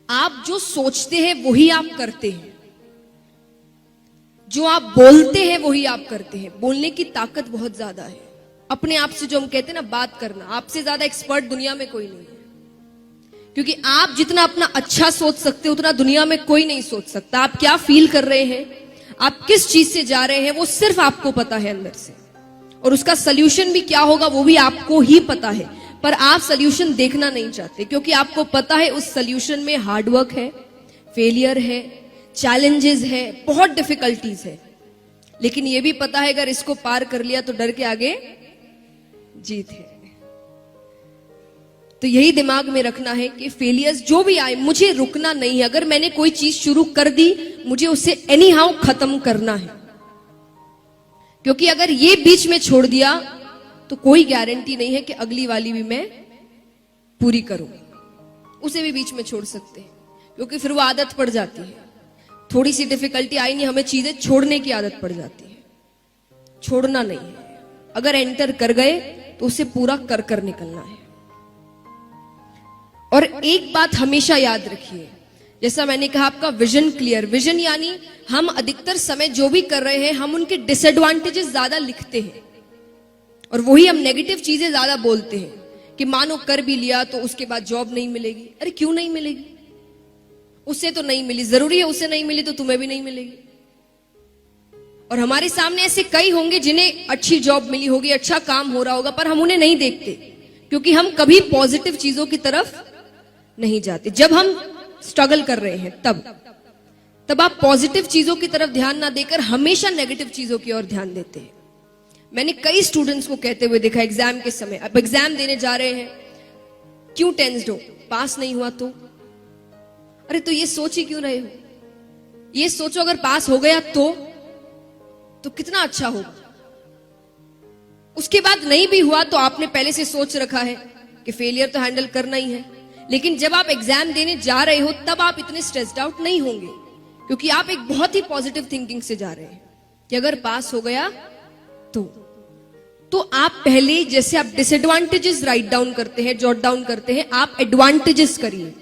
आप जो सोचते हैं वही आप करते हैं, जो आप बोलते हैं वही आप करते हैं। बोलने की ताकत बहुत ज्यादा है। अपने आप से जो हम कहते हैं ना बात करना, आपसे ज्यादा एक्सपर्ट दुनिया में कोई नहीं है। क्योंकि आप जितना अपना अच्छा सोच सकते हो उतना दुनिया में कोई नहीं सोच सकता। आप क्या फील कर रहे हैं, आप किस चीज से जा रहे हैं, वो सिर्फ आपको पता है अंदर से। और उसका सोल्यूशन भी क्या होगा वो भी आपको ही पता है। पर आप सोल्यूशन देखना नहीं चाहते क्योंकि आपको पता है उस सोल्यूशन में हार्डवर्क है, फेलियर है, चैलेंजेस है, बहुत डिफिकल्टीज है। लेकिन यह भी पता है अगर इसको पार कर लिया तो डर के आगे जीत है। तो यही दिमाग में रखना है कि फेलियर्स जो भी आए मुझे रुकना नहीं है। अगर मैंने कोई चीज शुरू कर दी मुझे उसे एनी हाउ खत्म करना है। क्योंकि अगर ये बीच में छोड़ दिया तो कोई गारंटी नहीं है कि अगली वाली भी मैं पूरी करूं। उसे भी बीच में छोड़ सकते हैं क्योंकि फिर वो आदत पड़ जाती है। थोड़ी सी डिफिकल्टी आई नहीं, हमें चीजें छोड़ने की आदत पड़ जाती है। छोड़ना नहीं है। अगर एंटर कर गए तो उसे पूरा कर कर निकलना है। और एक बात हमेशा याद रखिए, जैसा मैंने कहा आपका विजन क्लियर। विजन यानी हम अधिकतर समय जो भी कर रहे हैं हम उनके डिसएडवांटेजेस ज्यादा लिखते हैं और वही हम नेगेटिव चीजें ज्यादा बोलते हैं कि मानो कर भी लिया तो उसके बाद जॉब नहीं मिलेगी। अरे क्यों नहीं मिलेगी? उससे तो नहीं मिली, जरूरी है उससे नहीं मिली तो तुम्हें भी नहीं मिलेगी। और हमारे सामने ऐसे कई होंगे जिन्हें अच्छी जॉब मिली होगी, अच्छा काम हो रहा होगा, पर हम उन्हें नहीं देखते क्योंकि हम कभी पॉजिटिव चीजों की तरफ नहीं जाते। जब हम स्ट्रगल कर रहे हैं तब आप पॉजिटिव चीजों की तरफ ध्यान ना देकर हमेशा नेगेटिव चीजों की ओर ध्यान देते हैं। मैंने कई स्टूडेंट्स को कहते हुए देखा एग्जाम के समय, अब एग्जाम देने जा रहे हैं, क्यों टेंस्ड हो? पास नहीं हुआ तो? अरे तो ये सोच ही क्यों रहे हो? ये सोचो अगर पास हो गया तो कितना अच्छा होगा। उसके बाद नहीं भी हुआ तो आपने पहले से सोच रखा है कि फेलियर तो हैंडल करना ही है। लेकिन जब आप एग्जाम देने जा रहे हो तब आप इतने स्ट्रेस्ड आउट नहीं होंगे क्योंकि आप एक बहुत ही पॉजिटिव थिंकिंग से जा रहे हैं कि अगर पास हो गया तो आप पहले जैसे आप डिसएडवांटेजेस राइट डाउन करते हैं, जॉट डाउन करते हैं, आप एडवांटेजेस करिए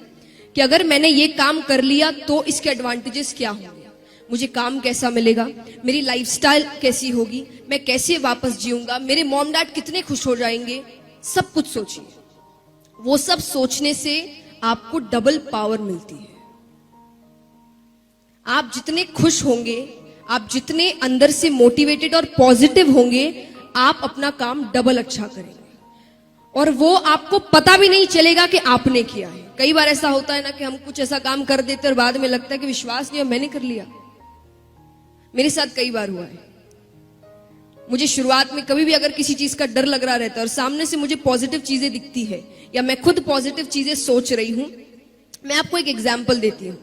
कि अगर मैंने ये काम कर लिया तो इसके एडवांटेजेस क्या होंगे, मुझे काम कैसा मिलेगा, मेरी लाइफस्टाइल कैसी होगी, मैं कैसे वापस जीऊंगा, मेरे मॉम डैड कितने खुश हो जाएंगे। सब कुछ सोचिए। वो सब सोचने से आपको डबल पावर मिलती है। आप जितने खुश होंगे, आप जितने अंदर से मोटिवेटेड और पॉजिटिव होंगे, आप अपना काम डबल अच्छा करेंगे और वो आपको पता भी नहीं चलेगा कि आपने किया है। कई बार ऐसा होता है ना कि हम कुछ ऐसा काम कर देते और बाद में लगता है कि विश्वास नहीं है मैंने कर लिया। मेरे साथ कई बार हुआ है। मुझे शुरुआत में कभी भी अगर किसी चीज का डर लग रहा रहता है और सामने से मुझे पॉजिटिव चीजें दिखती है या मैं खुद पॉजिटिव चीजें सोच रही हूं, मैं आपको एक एग्जांपल देती हूं।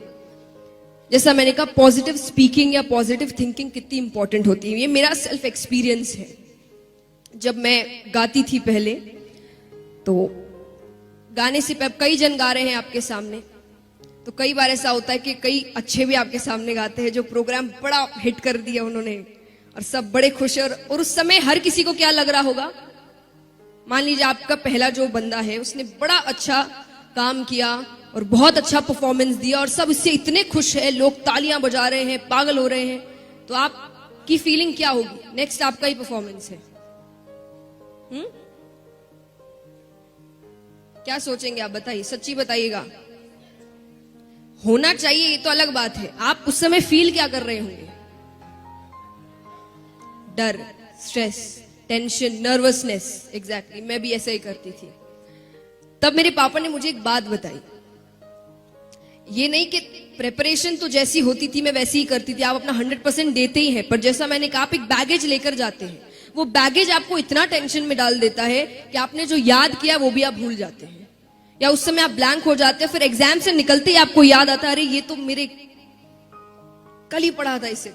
जैसा मैंने कहा पॉजिटिव स्पीकिंग या पॉजिटिव थिंकिंग कितनी इंपॉर्टेंट होती है, ये मेरा सेल्फ एक्सपीरियंस है। जब मैं गाती थी पहले तो गाने से कई जन गा रहे हैं आपके सामने, तो कई बार ऐसा होता है कि कई अच्छे भी आपके सामने गाते हैं जो प्रोग्राम बड़ा हिट कर दिया उन्होंने और सब बड़े खुश हैं। और उस समय हर किसी को क्या लग रहा होगा, मान लीजिए आपका पहला जो बंदा है उसने बड़ा अच्छा काम किया और बहुत अच्छा परफॉर्मेंस दिया और सब इससे इतने खुश है, लोग तालियां बजा रहे हैं, पागल हो रहे हैं, तो आपकी फीलिंग क्या होगी? नेक्स्ट आपका ही परफॉर्मेंस है। क्या सोचेंगे आप? बताइए, सच्ची बताइएगा। होना चाहिए ये तो अलग बात है, आप उस समय फील क्या कर रहे होंगे? डर, स्ट्रेस, टेंशन, नर्वसनेस। एग्जैक्टली मैं भी ऐसा ही करती थी। तब मेरे पापा ने मुझे एक बात बताई, ये नहीं कि प्रेपरेशन तो जैसी होती थी मैं वैसी ही करती थी, आप अपना 100% देते ही हैं, पर जैसा मैंने कहा आप एक बैगेज लेकर जाते हैं। वो बैगेज आपको इतना टेंशन में डाल देता है कि आपने जो याद किया वो भी आप भूल जाते हैं या उस समय आप ब्लैंक हो जाते हैं। फिर एग्जाम से निकलते ही आपको याद आता है अरे ये तो मेरे कल ही पढ़ा था इससे,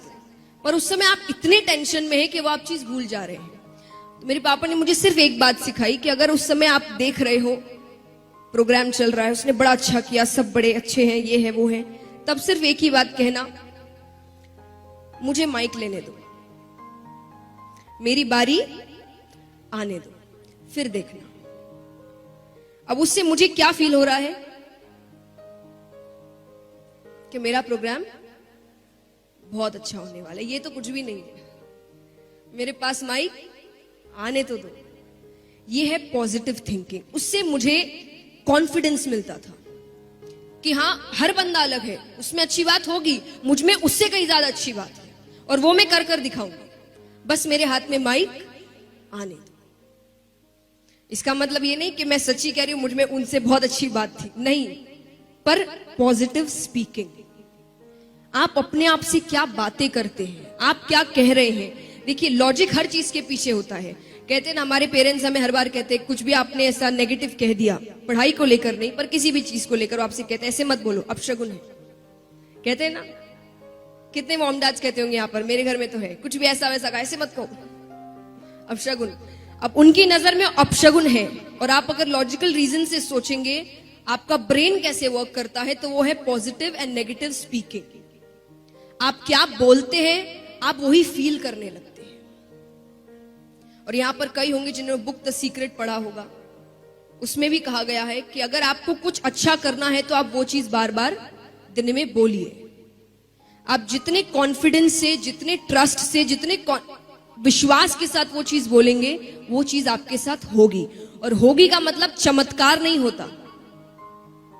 पर उस समय आप इतने टेंशन में है कि वो आप चीज भूल जा रहे हैं। तो मेरे पापा ने मुझे सिर्फ एक बात सिखाई कि अगर उस समय आप देख रहे हो प्रोग्राम चल रहा है, उसने बड़ा अच्छा किया, सब बड़े अच्छे हैं, ये है वो है, तब सिर्फ एक ही बात कहना, मुझे माइक लेने दो, मेरी बारी आने दो, फिर देखना। अब उससे मुझे क्या फील हो रहा है? कि मेरा प्रोग्राम बहुत अच्छा होने वाला है। ये तो कुछ भी नहीं है, मेरे पास माइक आने तो दो। ये है पॉजिटिव थिंकिंग। उससे मुझे कॉन्फिडेंस मिलता था कि हाँ, हर बंदा अलग है, उसमें अच्छी बात होगी, मुझ में उससे कहीं ज्यादा अच्छी बात है, और वो मैं कर कर दिखाऊंगी। बस मेरे हाथ में माइक आने दो। इसका मतलब ये नहीं कि मैं सच्ची कह रही हूं मुझ में उनसे बहुत अच्छी बात थी, नहीं, पर पॉजिटिव स्पीकिंग। आप अपने आप से क्या बातें करते हैं, आप क्या कह रहे हैं। देखिए, लॉजिक हर चीज के पीछे होता है। कहते हैं ना, हमारे पेरेंट्स हमें हर बार कहते हैं, कुछ भी आपने ऐसा नेगेटिव कह दिया, पढ़ाई को लेकर नहीं पर किसी भी चीज को लेकर, आपसे कहते हैं ऐसे मत बोलो, अपशगुन है। कहते हैं ना, कितने मॉम डैड्स कहते होंगे यहाँ पर, मेरे घर में तो है, कुछ भी ऐसा वैसा कहा ऐसे मत कहो, अपशगुन। अब उनकी नजर में अपशगुन है, और आप अगर लॉजिकल रीजन से सोचेंगे आपका ब्रेन कैसे वर्क करता है, तो वो है पॉजिटिव एंड नेगेटिव स्पीकिंग। आप क्या बोलते हैं, आप वही फील करने लगते हैं। और यहां पर कई होंगे जिन्होंने बुक द सीक्रेट पढ़ा होगा, उसमें भी कहा गया है कि अगर आपको कुछ अच्छा करना है तो आप वो चीज बार बार दिन में बोलिए। आप जितने कॉन्फिडेंस से, जितने ट्रस्ट से, जितने विश्वास के साथ वो चीज बोलेंगे, वो चीज आपके साथ होगी। और होगी का मतलब चमत्कार नहीं होता,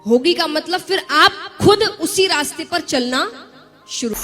होगी का मतलब फिर आप खुद उसी रास्ते पर चलना शुरू।